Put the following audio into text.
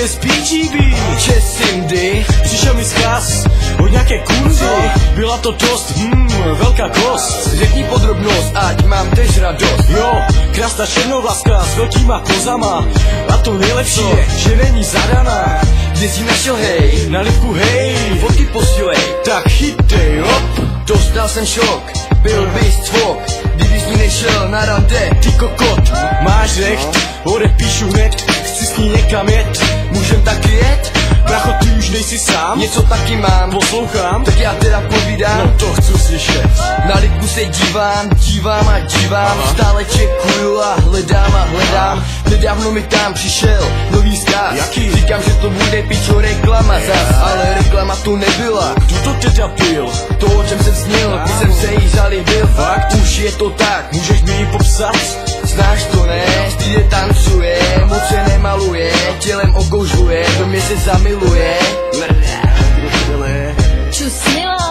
z PGB, Čes Cindy, přišel mi zkaz od nějaké kundy. Byla to dost, velká kost. Řekni podrobnost, ať mám tež radost. Jo, krásná černovlaská s velkýma kozama. A to nejlepší je, že není zadaná. Kde jsi našel hej? Na lipku hej, Fotky posílej. tak chytej, hop. Dostal jsem šok, byl bys cvok. Kdybys ní nešel na rande. Ty kokot, máš recht, odepíšu hned. Chci s ní někam jet, Můžem taky jet? bracho, ty už nejsi sám. Něco taky mám, Poslouchám, tak já teda povídám. no to chci slyšet. Na lipku se dívám a dívám. Stále čekuju a hledám. Nedávno mi tam přišel nový vzkaz. Jaký? Říkám, že to bude pičo reklama zas. Ale reklama tu nebyla. Kdo to teda byl? To, o čem jsem snil, když jsem se jí zalíbil. Fakt? Už je to tak. Můžeš mi ji popsat? Znáš to, ne? Stýde tancuje, moc se nemaluje, tělem okouřuje, do mě se zamiluje. Čus Milo,